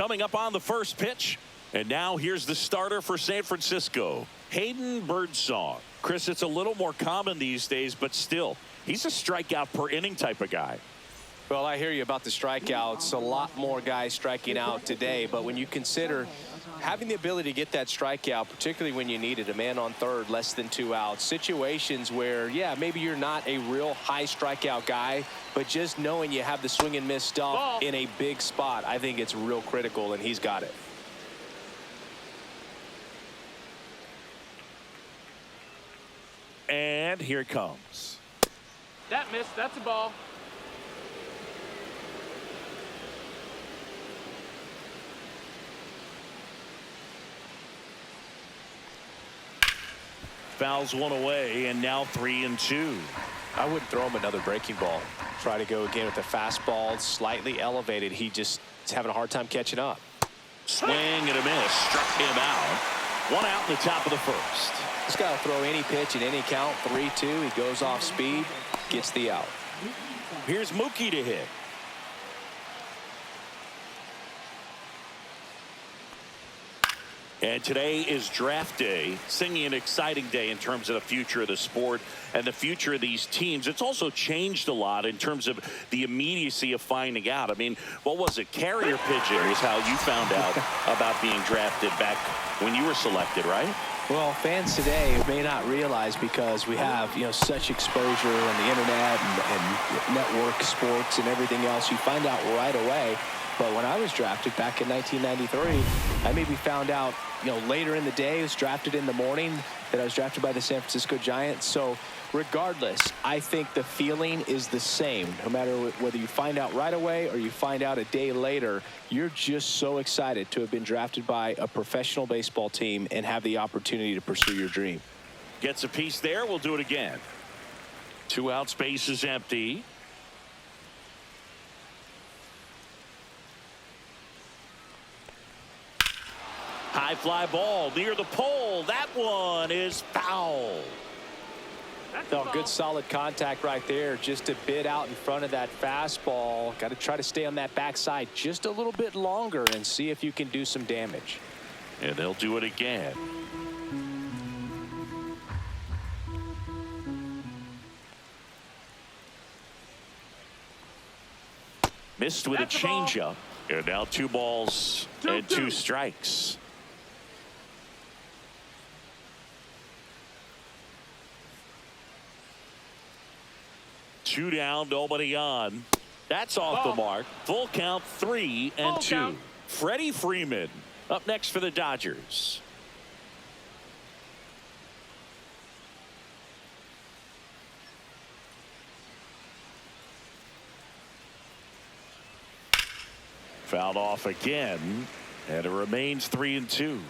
coming up on the first pitch. And now here's the starter for San Francisco, Hayden Birdsong. Chris, it's a little more common these days, but still, he's a strikeout per inning type of guy. Well, I hear you about the strikeouts. A lot more guys striking out today, but when you consider having the ability to get that strikeout, particularly when you need it, a man on third, less than 2 outs, situations where, yeah, maybe you're not a real high strikeout guy, but just knowing you have the swing and miss stuff in a big spot, I think it's real critical, and he's got it. And here it comes. That missed. That's a ball. Fouls one away, and now 3-2. I wouldn't throw him another breaking ball. Try to go again with the fastball, slightly elevated. He just is having a hard time catching up. Swing and a miss. Struck him out. 1 out in the top of the first. He's got to throw any pitch in any count. 3-2. He goes off speed, gets the out. Here's Mookie to hit. And today is draft day, singing an exciting day in terms of the future of the sport and the future of these teams. It's also changed a lot in terms of the immediacy of finding out. I mean, what was it? Carrier pigeon is how you found out about being drafted back when you were selected, right? Well, fans today may not realize, because we have, such exposure on the internet and network sports and everything else, you find out right away. But when I was drafted back in 1993, I maybe found out, later in the day. I was drafted in the morning that I was drafted by the San Francisco Giants. So regardless, I think the feeling is the same. No matter whether you find out right away or you find out a day later, you're just so excited to have been drafted by a professional baseball team and have the opportunity to pursue your dream. Gets a piece there. We'll do it again. 2 out, space is empty. High fly ball near the pole. That one is foul. Good solid contact right there. Just a bit out in front of that fastball. Got to try to stay on that backside just a little bit longer and see if you can do some damage. And they'll do it again. Missed with a changeup. And now 2 balls and 2 strikes. Two down, nobody on. That's off the mark. Full count, 3-2. Freddie Freeman up next for the Dodgers. Fouled off again, and it remains 3-2.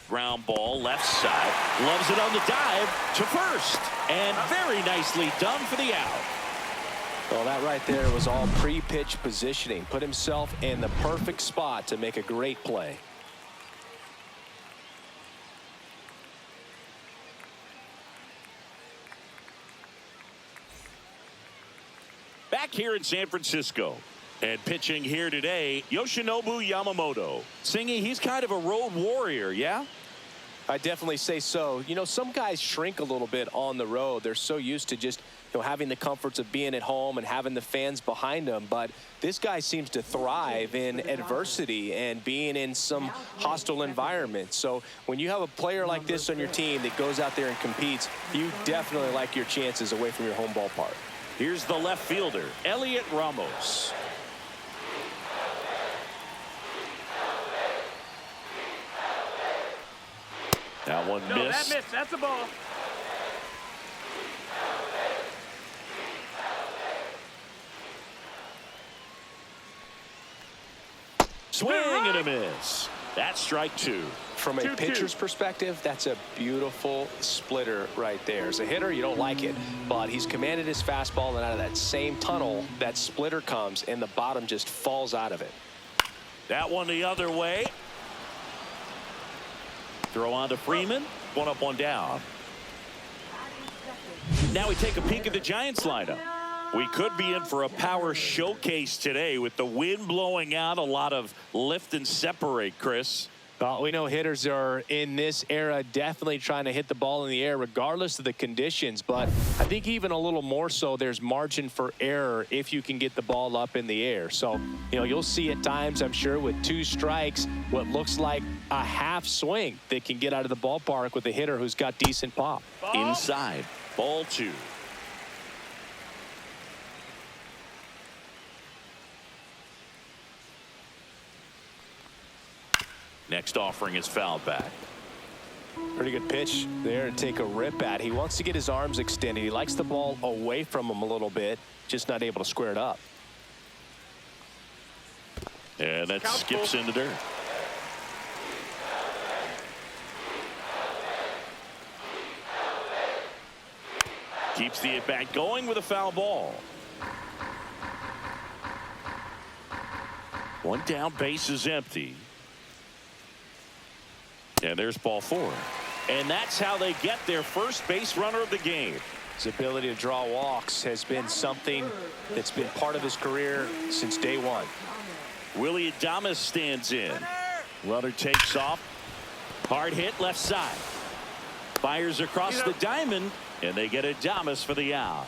Ground ball left side, loves it on the dive to first, and very nicely done for the out. Well, that right there was all pre-pitch positioning. Put himself in the perfect spot to make a great play. Back here in San Francisco. And pitching here today, Yoshinobu Yamamoto. Singing, he's kind of a road warrior, yeah? I definitely say so. Some guys shrink a little bit on the road. They're so used to just having the comforts of being at home and having the fans behind them. But this guy seems to thrive in adversity and being in some hostile environment. So when you have a player like this on your team that goes out there and competes, you definitely like your chances away from your home ballpark. Here's the left fielder, Elliot Ramos. That one missed. That missed. That's a ball. Swing and a miss. That's strike 2. From a pitcher's perspective, that's a beautiful splitter right there. As a hitter, you don't like it, but he's commanded his fastball, and out of that same tunnel, that splitter comes, and the bottom just falls out of it. That one the other way. Throw on to Freeman. 1 up, 1 down. now we take a peek at the Giants lineup. We could be in for a power showcase today with the wind blowing out, a lot of lift and separate, Chris. Well, we know hitters are in this era definitely trying to hit the ball in the air regardless of the conditions. But I think even a little more so, there's margin for error if you can get the ball up in the air. So, you'll see at times, I'm sure, with 2 strikes, what looks like a half swing that can get out of the ballpark with a hitter who's got decent pop. Inside, ball 2. Next offering is fouled back. Pretty good pitch there to take a rip at. He wants to get his arms extended. He likes the ball away from him a little bit, just not able to square it up. And that skips into dirt. Keeps the at-bat going with a foul ball. 1 down, base is empty. And there's ball 4. And that's how they get their first base runner of the game. His ability to draw walks has been something that's been part of his career since day one. Willie Adames stands in. Runner takes off. Hard hit left side. Fires across the diamond, and they get Adames for the out.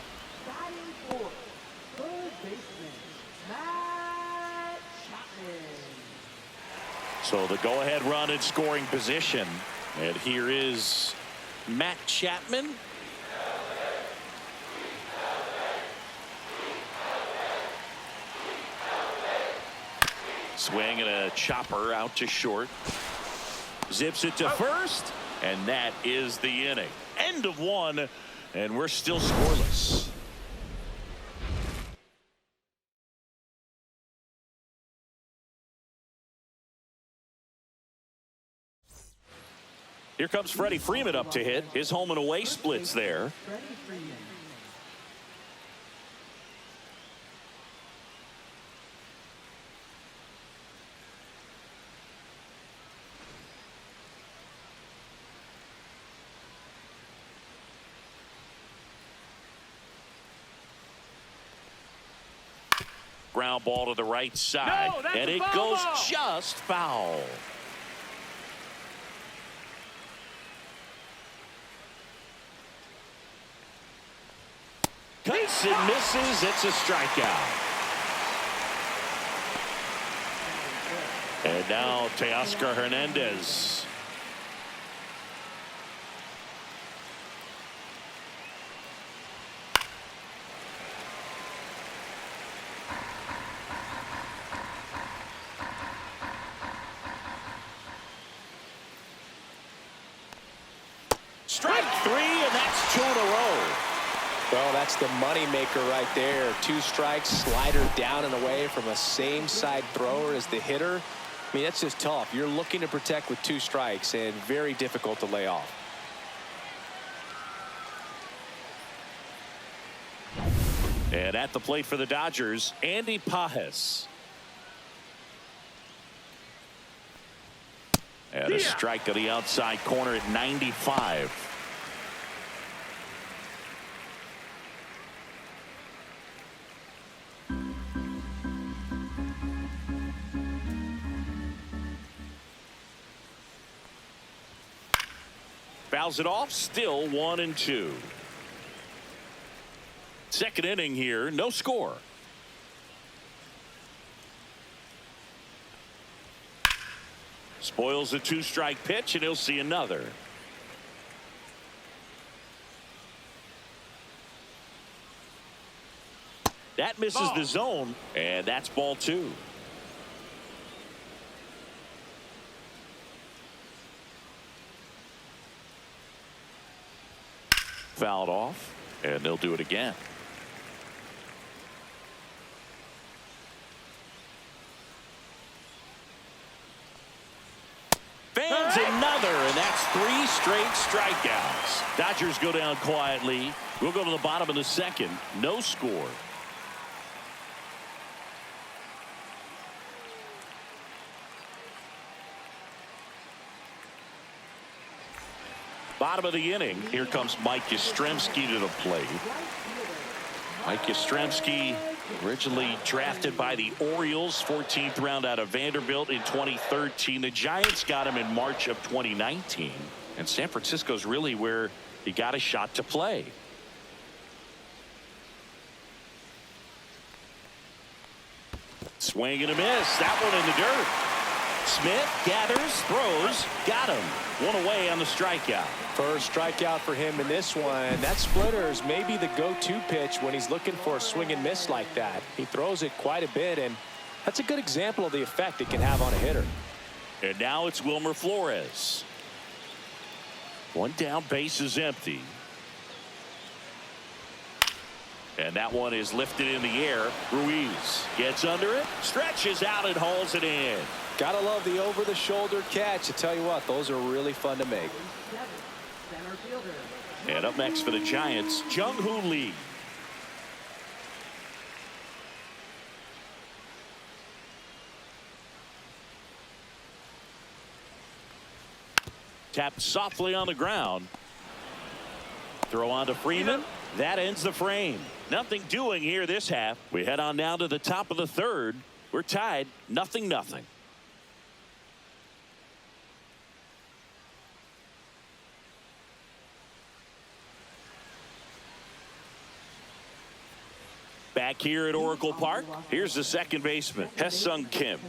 So the go-ahead run in scoring position. And here is Matt Chapman. Swing and a chopper out to short. Zips it to first. And that is the inning. End of 1. And we're still scoreless. Here comes Freddie Freeman up to hit. His home and away splits there. Ground ball to the right side. No, and it goes just foul. Cuts and misses. It's a strikeout. And now Teoscar Hernandez. Strike 3, and that's 2 in a row. Well, that's the money maker right there. 2 strikes, slider down and away from a same side thrower as the hitter. I mean, that's just tough. You're looking to protect with 2 strikes and very difficult to lay off. And at the plate for the Dodgers, Andy Pajes. And a strike to the outside corner at 95. Fouls it off, still 1-2. Second inning here, no score. Spoils the 2-strike pitch, and he'll see another. That misses the zone, and that's ball 2. Fouled off, and they'll do it again. Fans another, and that's 3 straight strikeouts. Dodgers go down quietly. We'll go to the bottom of the second. No score. Bottom of the inning. Here comes Mike Yastrzemski to the plate. Mike Yastrzemski, originally drafted by the Orioles, 14th round out of Vanderbilt in 2013. The Giants got him in March of 2019. And San Francisco's really where he got a shot to play. Swing and a miss. That one in the dirt. Smith gathers, throws, got him. One away on the strikeout. First strikeout for him in this one. That splitter is maybe the go-to pitch when he's looking for a swing and miss like that. He throws it quite a bit, and that's a good example of the effect it can have on a hitter. And now it's Wilmer Flores. One down, base is empty. And that one is lifted in the air. Ruiz gets under it, stretches out and hauls it in. Gotta love the over-the-shoulder catch. I tell you what, those are really fun to make. And up next for the Giants, Jung-Hoo Lee. Tapped softly on the ground. Throw on to Freeman. That ends the frame. Nothing doing here this half. We head on down to the top of the third. We're tied 0-0. Back here at Oracle Park, here's the second baseman, Hye-Sung Kim.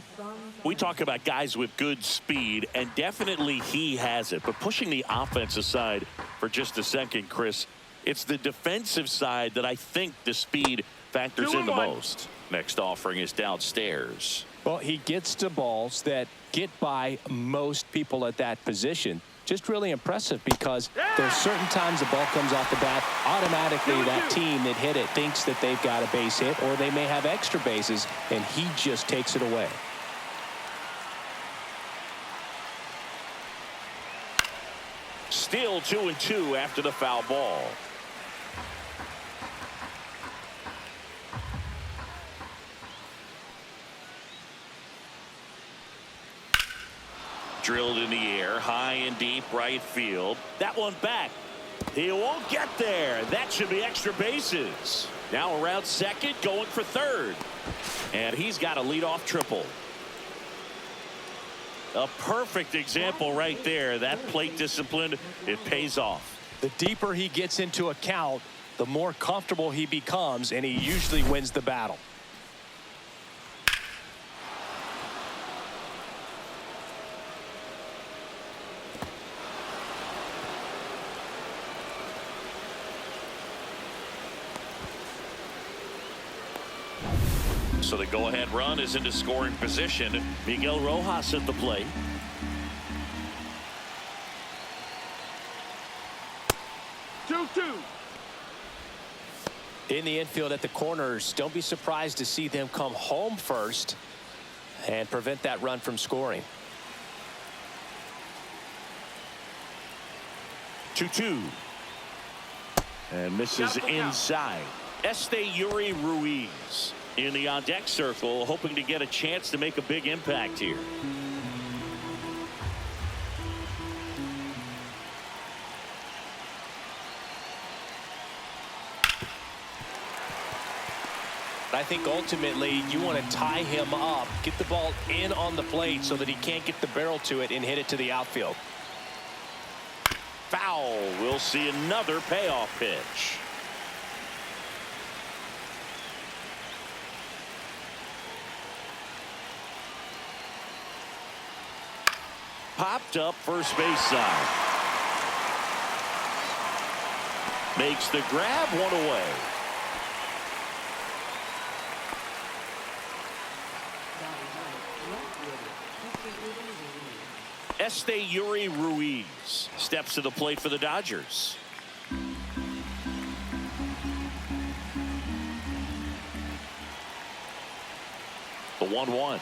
We talk about guys with good speed, and definitely he has it. But pushing the offense aside for just a second, Chris, it's the defensive side that I think the speed factors in the most. Next offering is downstairs. Well, he gets to balls that get by most people at that position. Just really impressive because there's certain times the ball comes off the bat, automatically that team that hit it thinks that they've got a base hit, or they may have extra bases, and he just takes it away. Still 2-2 after the foul ball. Drilled in the air, high and deep right field. That one back. He won't get there. That should be extra bases. Now around second, going for third. And he's got a leadoff triple. A perfect example right there. That plate discipline, it pays off. The deeper he gets into a count, the more comfortable he becomes, and he usually wins the battle. So the go-ahead run is into scoring position. Miguel Rojas at the plate. In the infield at the corners, don't be surprised to see them come home first and prevent that run from scoring. 2-2. And misses inside. Yuri Ruiz in the on-deck circle, hoping to get a chance to make a big impact here. I think ultimately you want to tie him up, get the ball in on the plate so that he can't get the barrel to it and hit it to the outfield. Foul. We'll see another payoff pitch. Popped up first base side. Makes the grab, one away. Yuri Ruiz steps to the plate for the Dodgers. The 1-1.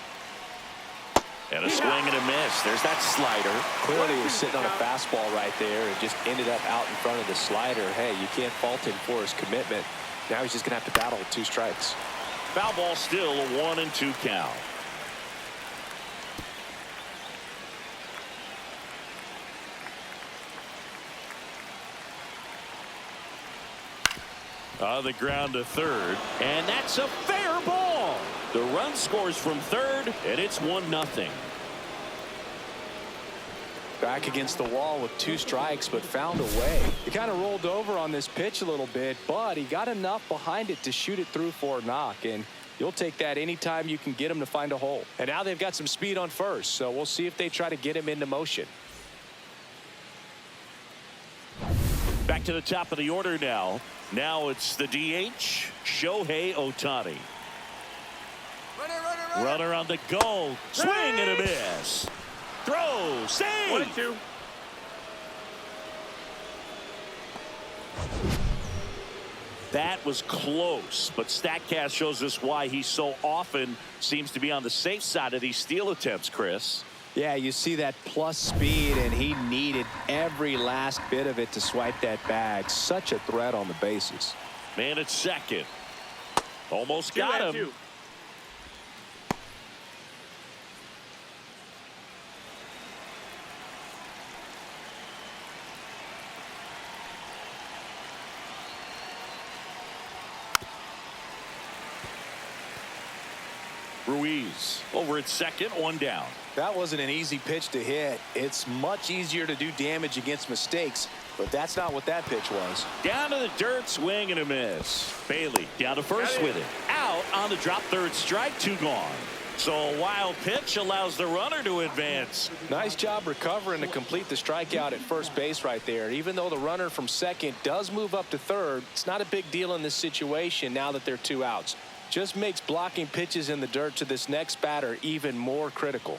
And a swing and a miss. There's that slider. Clearly he was sitting on a fastball right there and just ended up out in front of the slider. Hey, you can't fault him for his commitment. Now he's just going to have to battle with 2 strikes. Foul ball, still a 1-2 count. On the ground to third, and that's a fair ball. The run scores from third, and it's 1-0. Back against the wall with 2 strikes, but found a way. He kind of rolled over on this pitch a little bit, but he got enough behind it to shoot it through for a knock, and you'll take that anytime you can get him to find a hole. And now they've got some speed on first, so we'll see if they try to get him into motion. Back to the top of the order now. Now it's the DH, Shohei Ohtani. Runner on the go. Swing and a miss. Throw. Save. 1-2. That was close, but StatCast shows us why he so often seems to be on the safe side of these steal attempts, Chris. Yeah, you see that plus speed, and he needed every last bit of it to swipe that bag. Such a threat on the bases. Man at second. Almost got him. 2-2. Ruiz over at second, 1 down. That wasn't an easy pitch to hit. It's much easier to do damage against mistakes, but that's not what that pitch was. Down to the dirt, swing and a miss. Bailey down to first with it. Out on the drop, third strike, 2 gone. So a wild pitch allows the runner to advance. Nice job recovering to complete the strikeout at first base right there. Even though the runner from second does move up to third, it's not a big deal in this situation now that there are 2 outs. Just makes blocking pitches in the dirt to this next batter even more critical.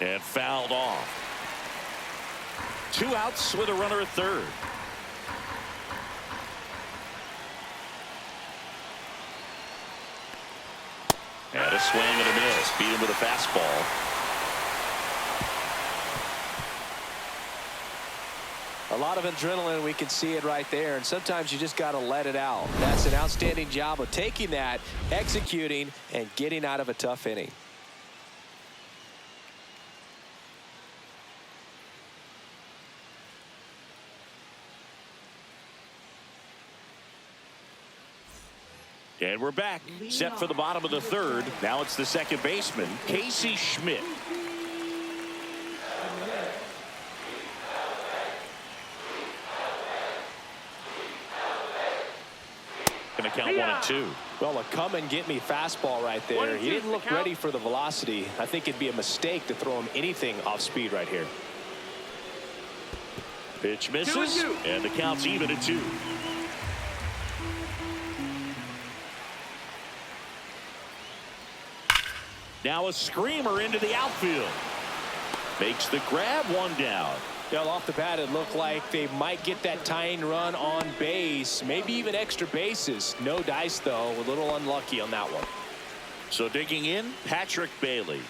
And fouled off. 2 outs with a runner at third. And a swing and a miss. Beat him with a fastball. A lot of adrenaline, we can see it right there, and sometimes you just got to let it out. That's an outstanding job of taking that, executing, and getting out of a tough inning. And we're back, set for the bottom of the third. Now it's the second baseman, Casey Schmidt. Going to count 1 and 2. Well, a come and get me fastball right there. He didn't look ready for the velocity. I think it'd be a mistake to throw him anything off speed right here. Pitch misses, and the count's even at 2. Now a screamer into the outfield. Makes the grab, 1 down. Well, off the bat, it looked like they might get that tying run on base, maybe even extra bases. No dice, though. A little unlucky on that one. So digging in, Patrick Bailey.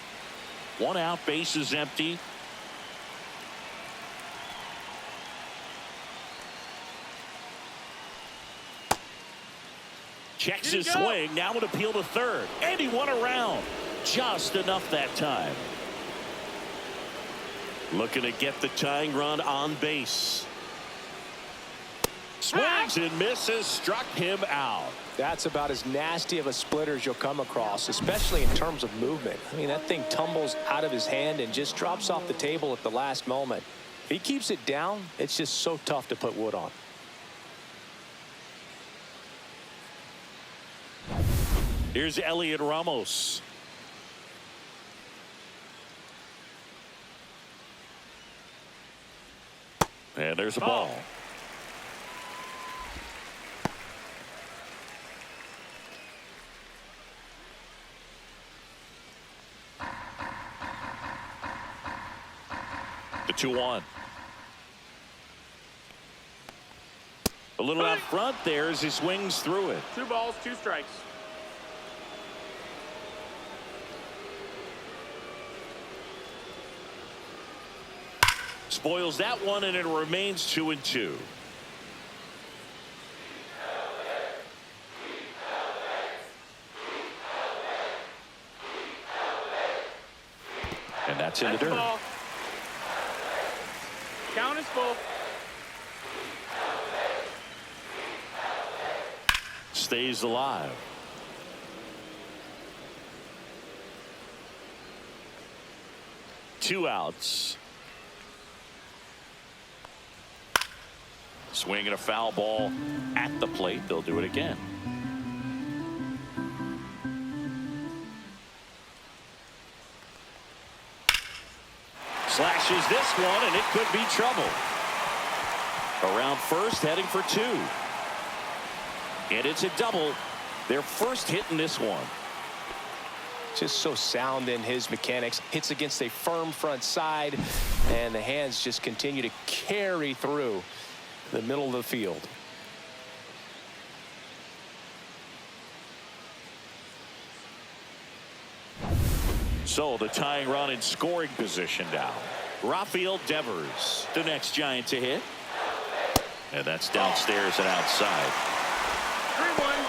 1 out, bases empty. Checks his swing. Now an appeal to third. And he won around. Just enough that time. Looking to get the tying run on base. Swings and misses. Struck him out. That's about as nasty of a splitter as you'll come across, especially in terms of movement. I mean, that thing tumbles out of his hand and just drops off the table at the last moment. If he keeps it down, it's just so tough to put wood on. Here's Elliot Ramos. And there's a ball. The 2-1. A little out front there as he swings through it. 2 balls, 2 strikes. Spoils that one, and it remains 2-2. It's in the That's a dirt. ball. Count is full. Stays alive. Two outs. Swinging a foul ball at the plate. They'll do it again. Slashes this one, and it could be trouble. Around first, heading for two. And it's a double. Their first hit in this one. Just so sound in his mechanics. Hits against a firm front side, and the hands just continue to carry through the middle of the field. So the tying run in scoring position now. Rafael Devers, the next Giant to hit. And that's downstairs and outside. 3-1.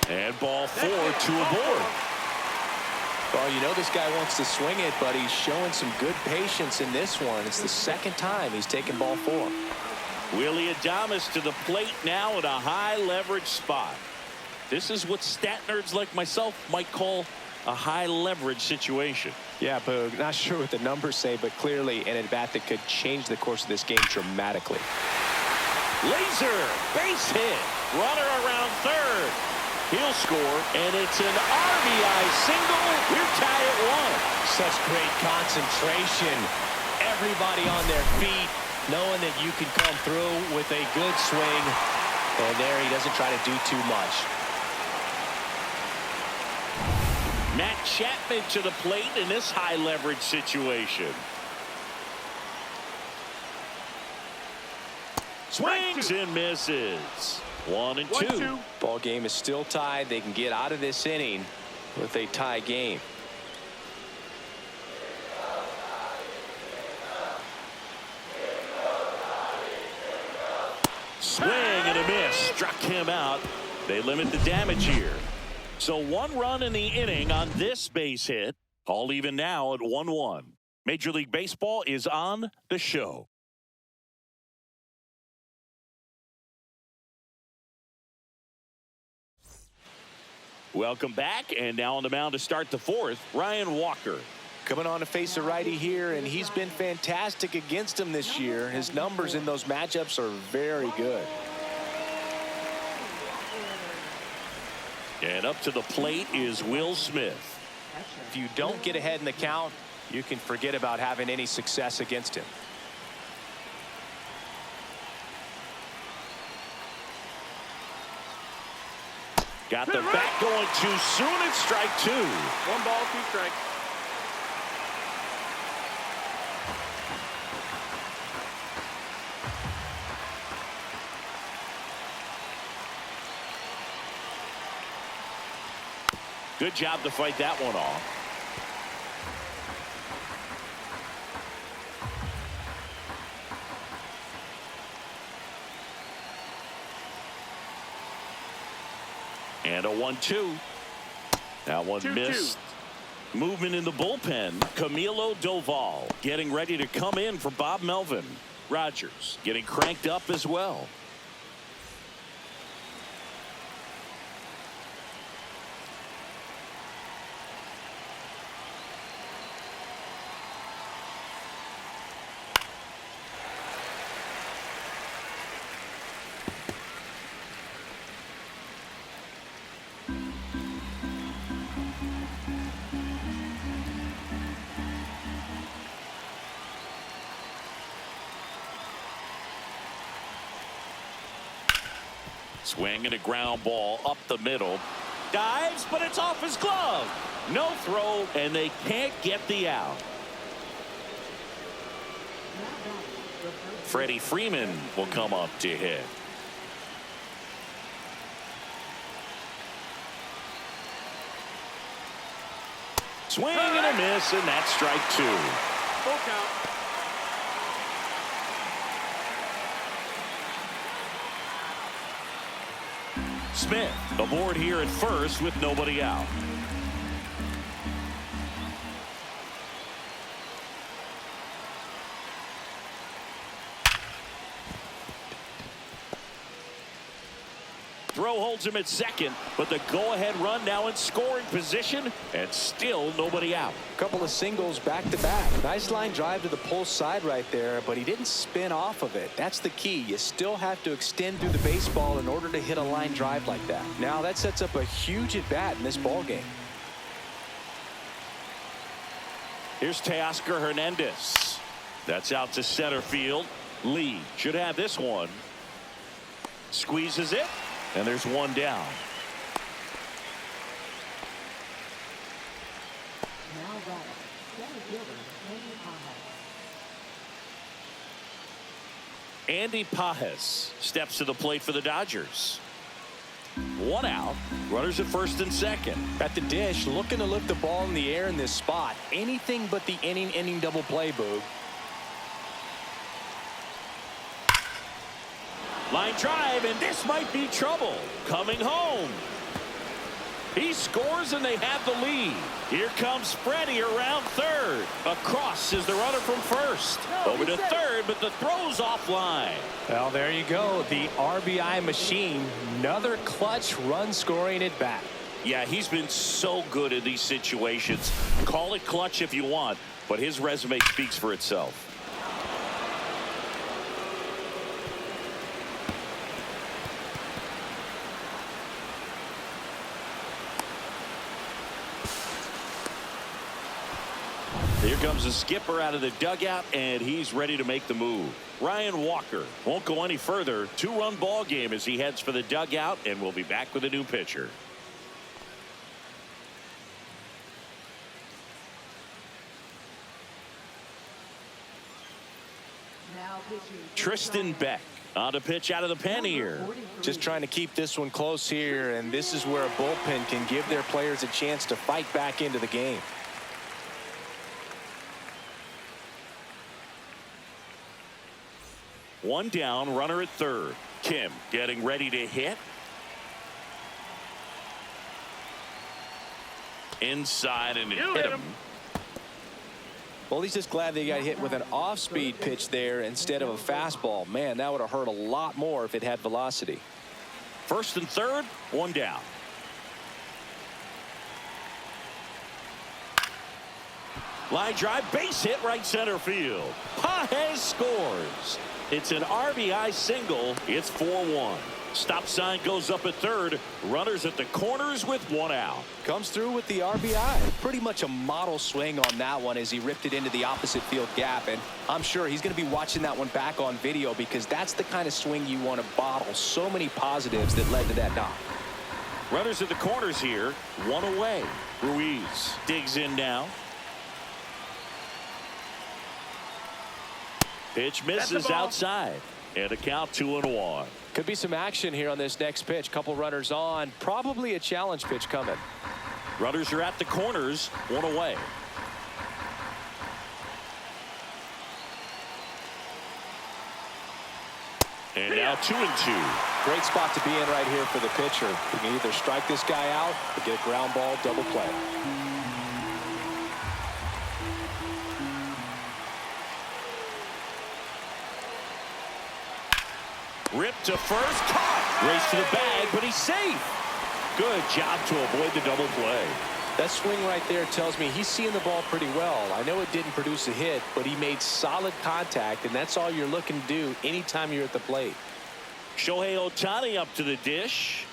And ball four, two aboard. Well, you know this guy wants to swing it, but he's showing some good patience in this one. It's the second time he's taken ball four. Willie Adames to the plate now in a high leverage spot. This is what stat nerds like myself might call a high leverage situation. Yeah, Boog, not sure what the numbers say, but clearly an at-bat that could change the course of this game dramatically. Laser, base hit, runner around third. He'll score, and it's an RBI single. We're tied at one. Such great concentration. Everybody on their feet, knowing that you can come through with a good swing. And there he doesn't try to do too much. Matt Chapman to the plate in this high leverage situation. Swings and misses. 1-2. Ball game is still tied. They can get out of this inning with a tie game. Swing and a miss. Struck him out. They limit the damage here. So one run in the inning on this base hit. All even now at 1-1. Major League Baseball is on the show. Welcome back, and now on the mound to start the fourth, Ryan Walker. Coming on to face a righty here, and he's been fantastic against him this year. His numbers in those matchups are very good. And up to the plate is Will Smith. If you don't get ahead in the count, you can forget about having any success against him. Got the bat going too soon. It's strike two. 1 ball, 2 strikes. Good job to fight that one off. And a 1-2. That one 2-2. missed. Movement in the bullpen. Camilo Doval getting ready to come in for Bob Melvin. Rogers getting cranked up as well. Swing and a ground ball up the middle. Dives, but it's off his glove. No throw, and they can't get the out. Freddie Freeman will come up to hit. Swing and a miss, and that's strike two. Full count. Smith aboard here at first with nobody out. Throw holds him at second, but the go-ahead run now in scoring position, and still nobody out. Couple of singles back-to-back. Nice line drive to the pull side right there, but he didn't spin off of it. That's the key. You still have to extend through the baseball in order to hit a line drive like that. Now that sets up a huge at-bat in this ball game. Here's Teoscar Hernandez. That's out to center field. Lee should have this one. Squeezes it. And there's one down. Andy Pajes steps to the plate for the Dodgers. One out. Runners at first and second. At the dish, looking to lift the ball in the air in this spot. Anything but the inning double play, Boog. Line drive, and this might be trouble. Coming home. He scores, and they have the lead. Here comes Freddie around third. Across is the runner from first. Over to third, but the throw's offline. Well, there you go. The RBI machine. Another clutch run scoring at bat. Yeah, he's been so good in these situations. Call it clutch if you want, but his resume speaks for itself. Here comes the skipper out of the dugout, and he's ready to make the move. Ryan Walker won't go any further. Two-run ball game as he heads for the dugout, and we'll be back with a new pitcher. Tristan Beck on to pitch out of the pen here. Just trying to keep this one close here, and this is where a bullpen can give their players a chance to fight back into the game. One down, runner at third. Kim getting ready to hit. Inside, and it hit him. Well, he's just glad they got hit with an off-speed pitch there instead of a fastball. Man, that would have hurt a lot more if it had velocity. First and third, one down. Line drive, base hit, right center field. Pajes scores. It's an RBI single. It's 4-1. Stop sign goes up at third. Runners at the corners with one out. Comes through with the RBI. Pretty much a model swing on that one as he ripped it into the opposite field gap. And I'm sure he's going to be watching that one back on video because that's the kind of swing you want to bottle. So many positives that led to that knock. Runners at the corners here. One away. Ruiz digs in now. Pitch misses outside. And a count 2-1. Could be some action here on this next pitch. Couple runners on. Probably a challenge pitch coming. Runners are at the corners. One away. And now 2-2. Great spot to be in right here for the pitcher. You can either strike this guy out or get a ground ball double play. Ripped to first, caught. Race to the bag, but he's safe. Good job to avoid the double play. That swing right there tells me he's seeing the ball pretty well. I know it didn't produce a hit, but he made solid contact, and that's all you're looking to do anytime you're at the plate. Shohei Ohtani up to the dish.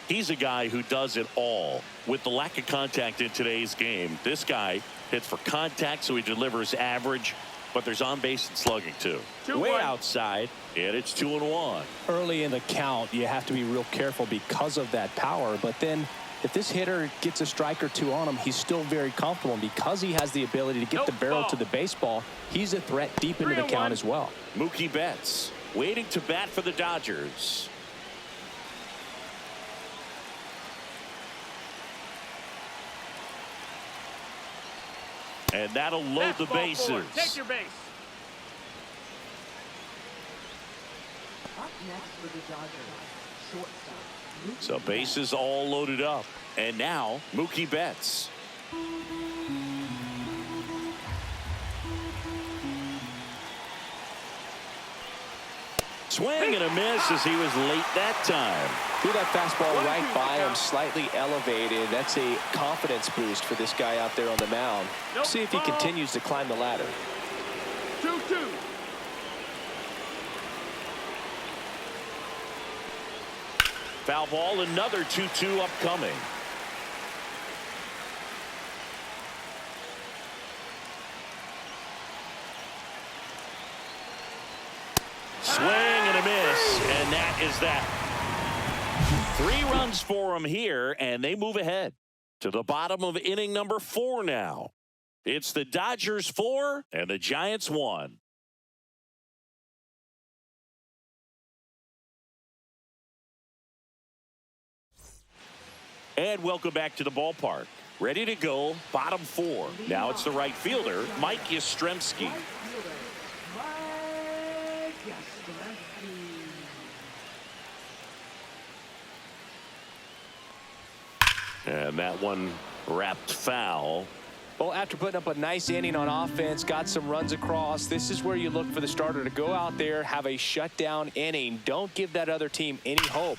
He's a guy who does it all. With the lack of contact in today's game, this guy hits for contact, so he delivers average. But there's on base and slugging too. Way outside, and it's 2-1. Early in the count, you have to be real careful because of that power. But then if this hitter gets a strike or two on him, he's still very comfortable. And because he has the ability to get the barrel to the baseball, he's a threat deep into the count as well. Mookie Betts waiting to bat for the Dodgers. And that'll load the bases. Forward. Take your base. Up next for the Dodgers, So bases all loaded up. And now Mookie Betts. Swing and a miss as he was late that time. Threw that fastball right by him, slightly elevated. That's a confidence boost for this guy out there on the mound. See if he continues to climb the ladder. 2-2. Foul ball, another 2-2 upcoming. Swing and a miss, and that is that. 3 runs for him here, and they move ahead to the bottom of inning number 4 now. It's the Dodgers 4 and the Giants 1. And welcome back to the ballpark. Ready to go, bottom 4. Now it's the right fielder, Mike Yastrzemski. And that one wrapped foul. Well, after putting up a nice inning on offense, got some runs across, this is where you look for the starter to go out there, have a shutdown inning. Don't give that other team any hope.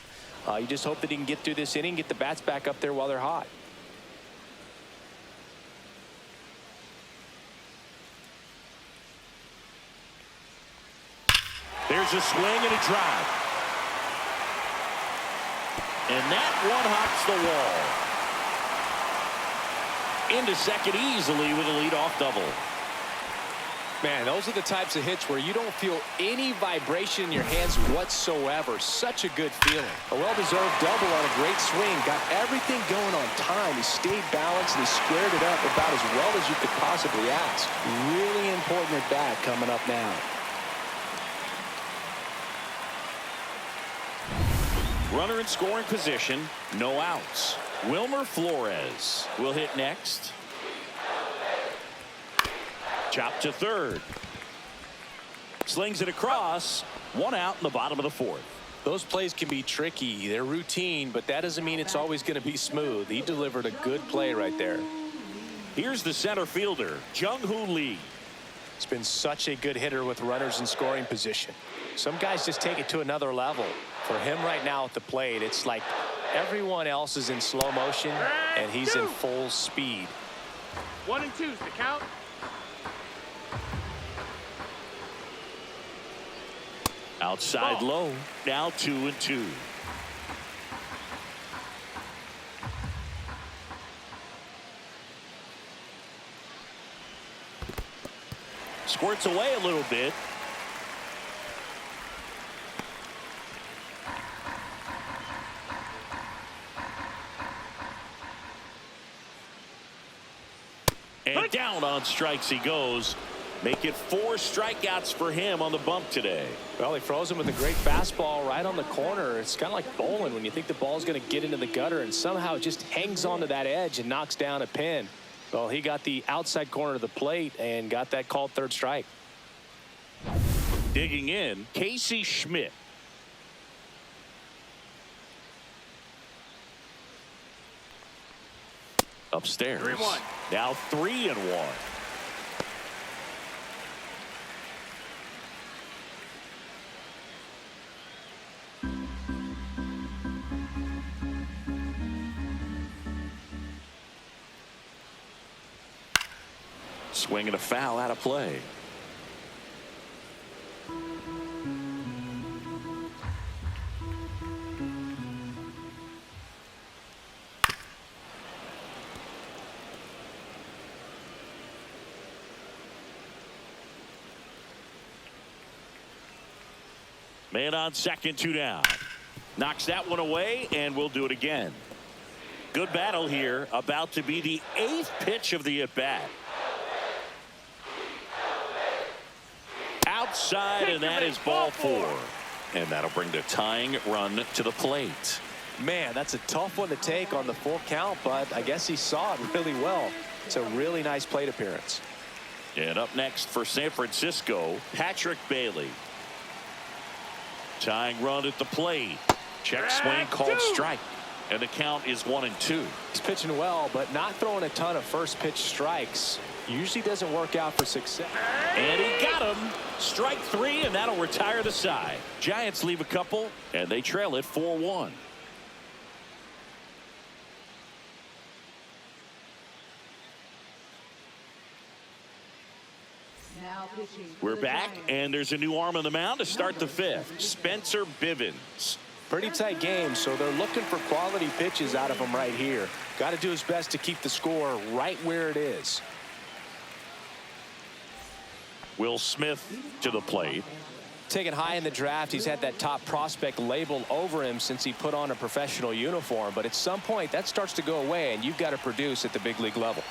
You just hope that he can get through this inning, get the bats back up there while they're hot. There's a swing and a drive. And that one hops the wall. Into second easily with a leadoff double. Man, those are the types of hits where you don't feel any vibration in your hands whatsoever. Such a good feeling. A well-deserved double on a great swing. Got everything going on time. He stayed balanced and he squared it up about as well as you could possibly ask. Really important at bat coming up now. Runner in scoring position, no outs. Wilmer Flores will hit next. Chop to third. Slings it across. 1 out in the bottom of the 4th. Those plays can be tricky. They're routine, but that doesn't mean it's always going to be smooth. He delivered a good play right there. Here's the center fielder, Jung-Hoo Lee. He's been such a good hitter with runners in scoring position. Some guys just take it to another level. For him right now at the plate, it's like everyone else is in slow motion and he's in full speed. 1 and 2's the count. Outside low, now 2-2. Squirts away a little bit. And down on strikes he goes. Make it 4 strikeouts for him on the bump today. Well, he froze him with a great fastball right on the corner. It's kind of like bowling when you think the ball's going to get into the gutter and somehow it just hangs onto that edge and knocks down a pin. Well, he got the outside corner of the plate and got that called 3rd strike. Digging in, Casey Schmidt. Upstairs. 3-1. Now 3-1. Swing and a foul out of play. Man on second, 2 down. Knocks that one away, and we'll do it again. Good battle here. About to be the 8th pitch of the at-bat. Outside, and that is ball 4. And that'll bring the tying run to the plate. Man, that's a tough one to take on the full count, but I guess he saw it really well. It's a really nice plate appearance. And up next for San Francisco, Patrick Bailey. Tying run at the plate. Check swing called strike. And the count is 1-2. He's pitching well, but not throwing a ton of first pitch strikes. Usually doesn't work out for success. And he got him. Strike 3, and that'll retire the side. Giants leave a couple, and they trail it 4-1. We're back, and there's a new arm on the mound to start the 5th. Spencer Bivens. Pretty tight game, so they're looking for quality pitches out of him right here. Got to do his best to keep the score right where it is. Will Smith to the plate. Taken high in the draft, he's had that top prospect label over him since he put on a professional uniform. But at some point, that starts to go away, and you've got to produce at the big league level.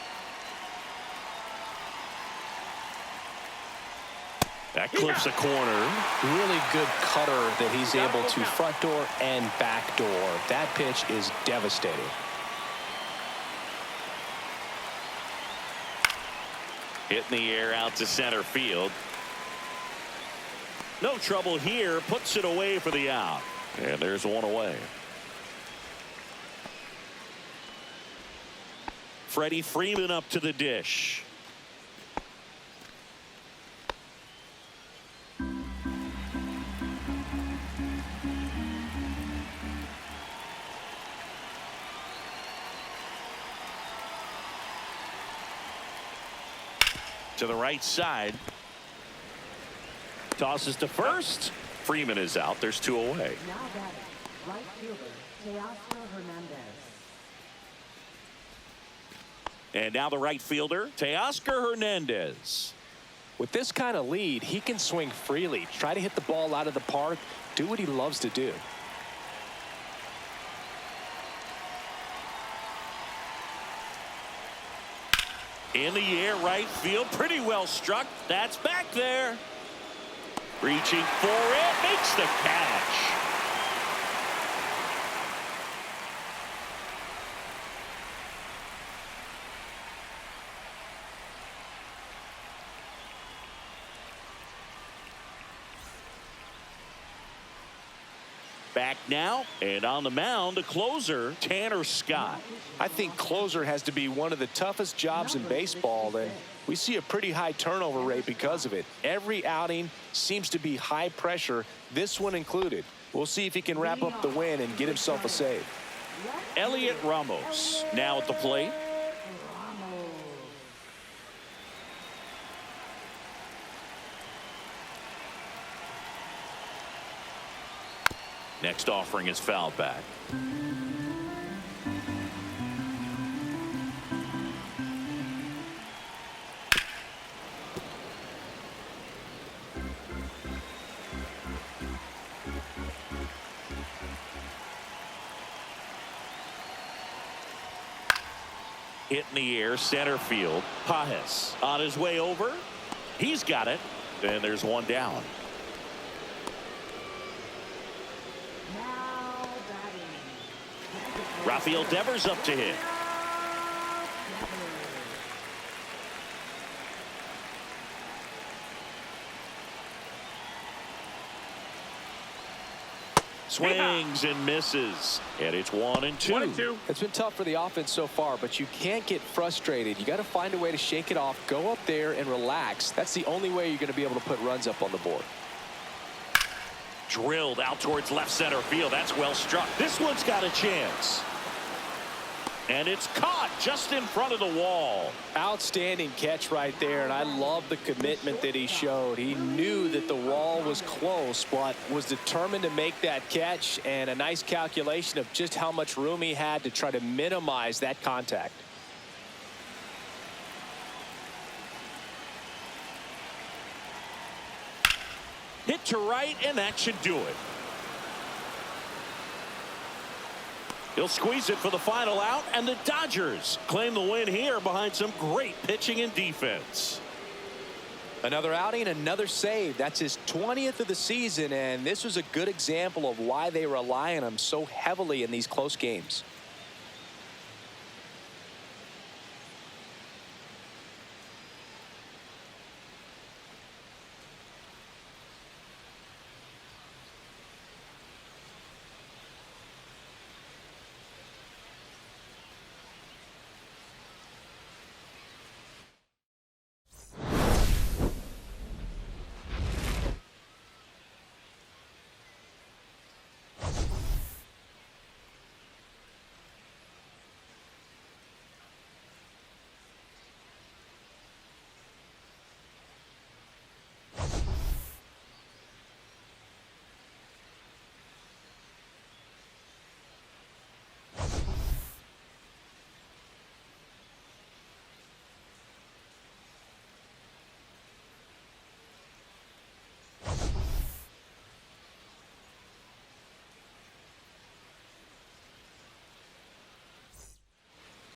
That clips a corner. Really good cutter that he's able to front door and back door. That pitch is devastating. Hit in the air out to center field. No trouble here. Puts it away for the out. And there's one away. Freddie Freeman up to the dish. To the right side. Tosses to first. Freeman is out. There's 2 away. Now batting, right fielder, Teoscar Hernandez. And now the right fielder, Teoscar Hernandez. With this kind of lead, he can swing freely, try to hit the ball out of the park, do what he loves to do. In the air, right field, pretty well struck. That's back there. Reaching for it, makes the catch. Back now, and on the mound, the closer, Tanner Scott. I think closer has to be one of the toughest jobs in baseball, and we see a pretty high turnover rate because of it. Every outing seems to be high pressure, this one included. We'll see if he can wrap up the win and get himself a save. Elliot Ramos now at the plate. Next offering is fouled back. Hit in the air, center field. Pajes on his way over. He's got it. And there's one down. Now batting. Rafael Devers up to hit. Swings and misses, and it's 1-2. 1-2. It's been tough for the offense so far, but you can't get frustrated. You got to find a way to shake it off, go up there and relax. That's the only way you're going to be able to put runs up on the board. Drilled out towards left center field. That's well struck. This one's got a chance. And it's caught just in front of the wall. Outstanding catch right there, and I love the commitment that he showed. He knew that the wall was close, but was determined to make that catch, and a nice calculation of just how much room he had to try to minimize that contact. Hit to right, and that should do it. He'll squeeze it for the final out, and the Dodgers claim the win here behind some great pitching and defense. Another outing, another save. That's his 20th of the season, and this was a good example of why they rely on him so heavily in these close games.